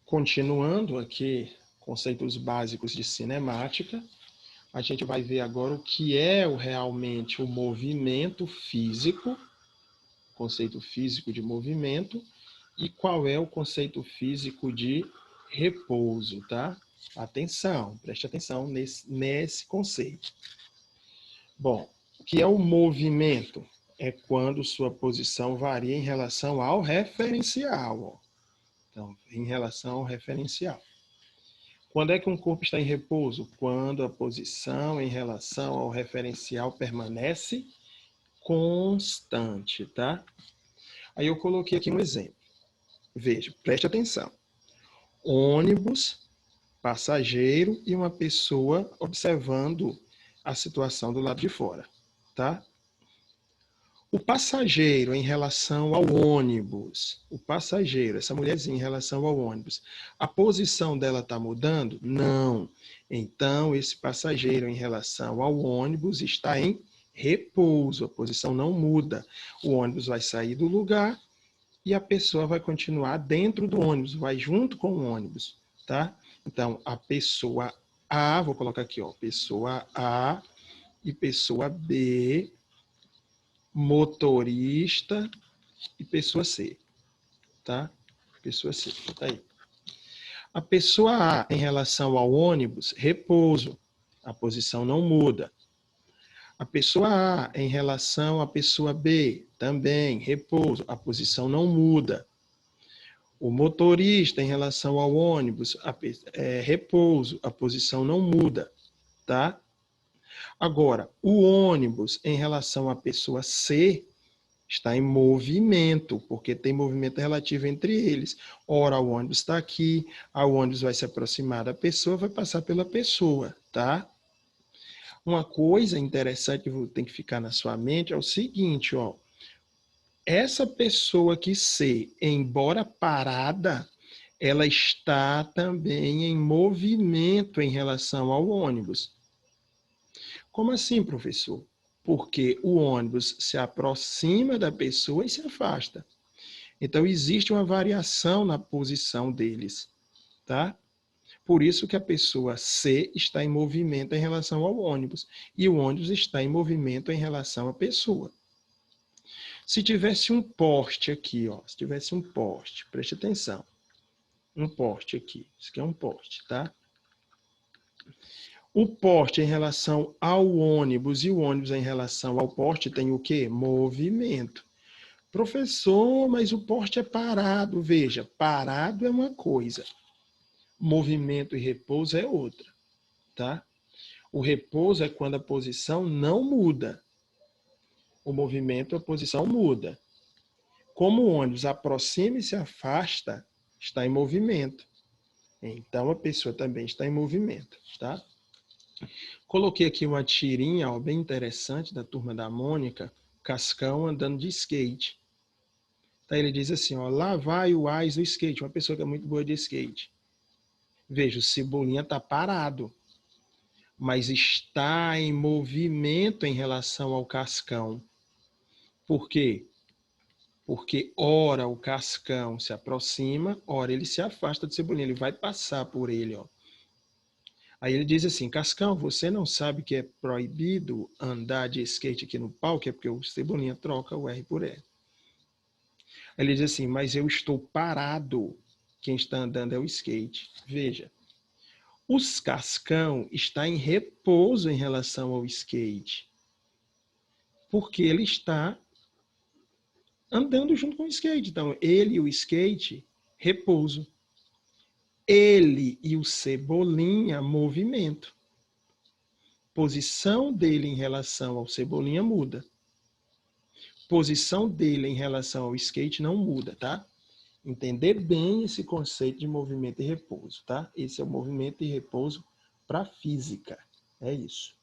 Continuando aqui, conceitos básicos de cinemática, a gente vai ver agora o que é realmente o movimento físico, conceito físico de movimento, e qual é o conceito físico de repouso, tá? Atenção, preste atenção nesse conceito. Bom, o que é o movimento? É quando sua posição varia em relação ao referencial. Então, em relação ao referencial. Quando é que um corpo está em repouso? Quando a posição em relação ao referencial permanece constante, tá? Aí eu coloquei aqui um exemplo. Veja, preste atenção. Ônibus, passageiro e uma pessoa observando a situação do lado de fora, tá? O passageiro em relação ao ônibus, essa mulherzinha em relação ao ônibus, a posição dela está mudando? Não. Então, esse passageiro em relação ao ônibus está em repouso, a posição não muda. O ônibus vai sair do lugar e a pessoa vai continuar dentro do ônibus, vai junto com o ônibus, tá? Então, a pessoa A, vou colocar aqui, ó, pessoa A e pessoa B, motorista e pessoa C, tá? Pessoa C, tá aí. A pessoa A, em relação ao ônibus, repouso, a posição não muda. A pessoa A, em relação à pessoa B, também, repouso, a posição não muda. O motorista, em relação ao ônibus, repouso, a posição não muda, tá? Agora, o ônibus, em relação à pessoa C, está em movimento, porque tem movimento relativo entre eles. Ora, o ônibus está aqui, o ônibus vai se aproximar da pessoa, vai passar pela pessoa, tá? Uma coisa interessante que tem que ficar na sua mente é o seguinte, ó. Essa pessoa que C, embora parada, ela está também em movimento em relação ao ônibus. Como assim, professor? Porque o ônibus se aproxima da pessoa e se afasta. Então, existe uma variação na posição deles, tá? Por isso que a pessoa C está em movimento em relação ao ônibus e o ônibus está em movimento em relação à pessoa. Se tivesse um poste aqui, ó, se tivesse um poste, preste atenção, um poste aqui, isso aqui é um poste, tá? O poste em relação ao ônibus e o ônibus em relação ao poste tem o quê? Movimento. Professor, mas o poste é parado. Veja, parado é uma coisa, movimento e repouso é outra, tá? O repouso é quando a posição não muda. O movimento, a posição muda. Como o ônibus aproxima e se afasta, está em movimento. Então, a pessoa também está em movimento, tá? Coloquei aqui uma tirinha, ó, bem interessante, da Turma da Mônica, Cascão andando de skate. Tá, ele diz assim, ó, lá vai o Ais do skate, uma pessoa que é muito boa de skate. Veja, o Cebolinha está parado, mas está em movimento em relação ao Cascão. Por quê? Porque ora o Cascão se aproxima, ora ele se afasta do Cebolinha, ele vai passar por ele, ó. Aí ele diz assim, Cascão, você não sabe que é proibido andar de skate aqui no palco? É porque o Cebolinha troca o R por E. Aí ele diz assim, mas eu estou parado. Quem está andando é o skate. Veja, o Cascão está em repouso em relação ao skate. Porque ele está andando junto com o skate. Então, ele e o skate, repouso. Ele e o Cebolinha, movimento. Posição dele em relação ao Cebolinha muda. Posição dele em relação ao skate não muda, tá? Entender bem esse conceito de movimento e repouso, tá? Esse é o movimento e repouso para a física. É isso.